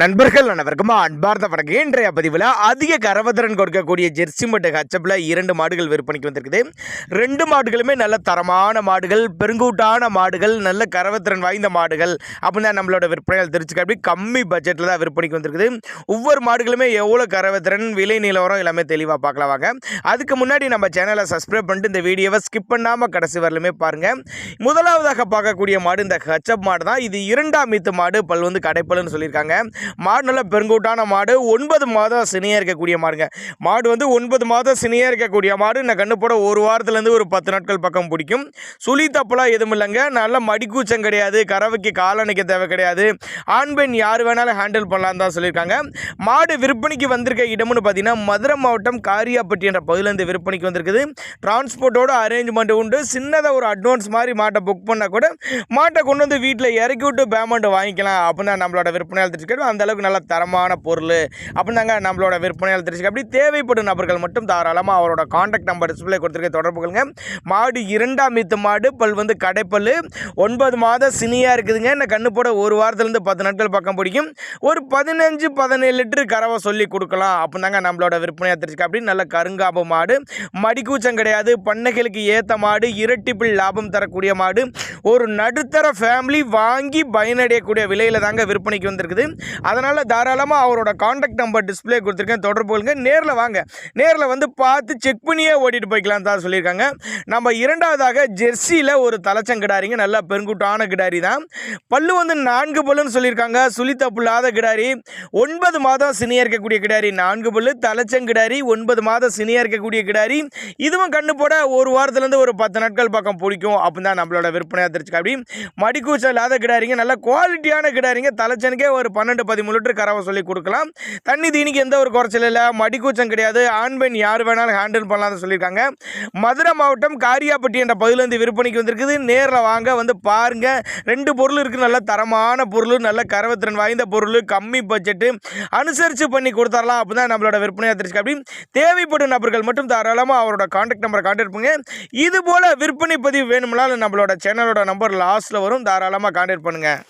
நண்பர்கள் அனைவருக்கும் அன்பார்ந்த வணக்கம். இன்றைய பதிவில் அதிக கரவத்திறன் கொடுக்கக்கூடிய ஜெர்சி மற்றும் ஹச்சப்பில் 2 மாடுகள் விற்பனைக்கு வந்திருக்குது. 2 மாடுகளுமே நல்ல தரமான மாடுகள், பெருங்கூட்டான மாடுகள், நல்ல கரவத்திறன் வாய்ந்த மாடுகள் அப்படின்னு தான் நம்மளோட விற்பனைகள் தெரிஞ்சுக்க. அப்படி கம்மி பட்ஜெட்டில் தான் விற்பனைக்கு வந்திருக்குது. ஒவ்வொரு மாடுகளுமே எவ்வளோ கரவத்திறன், விலை நிலவரம் எல்லாமே தெளிவாக பார்க்கலாம் வாங்க. அதுக்கு முன்னாடி நம்ம சேனலை சப்ஸ்கிரைப் பண்ணிட்டு இந்த வீடியோவை ஸ்கிப் பண்ணாமல் கடைசி வரலுமே பாருங்கள். முதலாவதாக பார்க்கக்கூடிய மாடு இந்த ஹச்சப் மாடு தான். இது 2ஆம் ஈத்து மாடு, பல் வந்து கடைப்பல்னு சொல்லியிருக்காங்க. மாடு நல்ல பெருங்கூட்டான மாடு, 9 மாதம் சினியாக இருக்கக்கூடிய மாடுங்க. மாடு வந்து 9 மாதம் சினியாக இருக்கக்கூடிய மாடு. இந்த கண்ணு போட ஒரு வாரத்துலேருந்து ஒரு 10 நாட்கள் பக்கம் பிடிக்கும். சுழி தப்பெல்லாம் எதுவும் இல்லைங்க. நல்ல மடிக்கூச்சம் கிடையாது, கறவைக்கு காலணிக்க தேவை கிடையாது. ஆண் பெண் யார் வேணாலும் ஹேண்டில் பண்ணலாம் தான் சொல்லியிருக்காங்க. மாடு விற்பனைக்கு வந்திருக்க இடம்னு பார்த்தீங்கன்னா மதுரை மாவட்டம் காரியாப்பட்டி என்ற பகுதியிலேருந்து விற்பனைக்கு வந்திருக்குது. டிரான்ஸ்போர்ட்டோட அரேஞ்ச்மெண்ட் உண்டு. சின்னதாக ஒரு அட்வான்ஸ் மாதிரி மாட்டை புக் பண்ணால் கூட மாட்டை கொண்டு வந்து வீட்டில் இறக்கி விட்டு பேமெண்ட் வாங்கிக்கலாம் அப்படின்னு நம்மளோட விற்பனையாளர் தெரிஞ்சுக்கிட்டு. அந்த அளவுக்கு நல்ல தரமான பொருள் அப்படின்னாங்க நம்மளோட விற்பனையாளர் தெரிஞ்சுக்க. அப்படி தேவைப்படும் நபர்கள் மட்டும் தாராளமாக அவரோட கான்டாக்ட் நம்பர் டிஸ்பிளே கொடுத்துருக்க தொடர்பு கொள்ளுங்க. மாடு 2ஆம் ஈத்து மாடு, பல் வந்து கடைப்பல், 9 மாதம் சினியாக இருக்குதுங்க. இந்த கண்ணு போட ஒரு வாரத்துலேருந்து 10 நாட்கள் பக்கம் பிடிக்கும். ஒரு 15-17 லிட்டரு கறவை சொல்லி கொடுக்கலாம் அப்படின்னாங்க நம்மளோட விற்பனையாக தெரிஞ்சுக்க. அப்படி நல்ல கருங்காப்பு மாடு, மடிக்கூச்சம் கிடையாது, பண்ணைகளுக்கு ஏற்ற மாடு, இரட்டிப்பில் லாபம் தரக்கூடிய மாடு, ஒரு நடுத்தர ஃபேமிலி வாங்கி பயனடையக்கூடிய விலையில் தாங்க விற்பனைக்கு வந்திருக்குது. அதனால் தாராளமாக அவரோட கான்டாக்ட் நம்பர் டிஸ்பிளே கொடுத்துருக்கேன், தொடர்பு கொள்ளுங்க. நேரில் வாங்க, நேரில் வந்து பார்த்து செக் பண்ணியே ஓட்டிகிட்டு போய்க்கலாம் தான் சொல்லியிருக்காங்க. நம்ம 2வதாக ஜெர்சியில் ஒரு தலைச்சங்கிடாரிங்க, நல்லா பெருங்கூட்டான கிடாரி தான். பல்லு வந்து 4 பல்லுன்னு சொல்லியிருக்காங்க. சுழித்தப்பு இல்லாத கிடாரி, 9 மாதம் சினியாக இருக்கக்கூடிய கிடாரி, 4 பல்லு தலைச்சங்கிடாரி, 9 மாதம் சினியாக இருக்கக்கூடிய கிடாரி. இதுவும் கண்ணு போட ஒரு வாரத்துலேருந்து ஒரு 10 நாட்கள் பக்கம் பிடிக்கும் அப்படின்னு தான் நம்மளோட விற்பனையாக தெரிஞ்சுக்க. அப்படி மடிக்கூச்சம் இல்லாத கிடாரிங்க, நல்ல குவாலிட்டியான கிடாரிங்க. தலைச்சனுக்கே ஒரு 12-13 லிட்டர் கறவை சொல்லி கொடுக்கலாம். தண்ணி தீனிக்கு எந்த ஒரு குறைச்சல் இல்லை, மடிக்கூச்சம் கிடையாது, ஆண் பெண் யார் வேணாலும் ஹேண்டில் பண்ணலாம்னு சொல்லியிருக்காங்க. மதுரை மாவட்டம் காரியாப்பட்டி என்ற பகுதியிலேருந்து விற்பனைக்கு வந்திருக்குது. நேரில் வாங்க, வந்து பாருங்க. 2 பொருள் இருக்குது, நல்ல தரமான பொருள், நல்ல கரவத்திறன் வாய்ந்த பொருள், கம்மி பட்ஜெட்டு, அனுசரித்து பண்ணி கொடுத்துடலாம் அப்படி தான் நம்மளோட விற்பனையாக தெரிஞ்சுக்க. அப்படி தேவைப்படும் நபர்கள் மட்டும் தாராளமாக அவரோட கான்டாக்ட் நம்பரை கான்டாக்ட் பண்ணுங்க. இது போல் விற்பனை பதிவு வேணும்னாலும் நம்மளோட சேனலோட நம்பர் லாஸ்ட்டில் வரும், தாராளமாக கான்டாக்ட் பண்ணுங்கள்.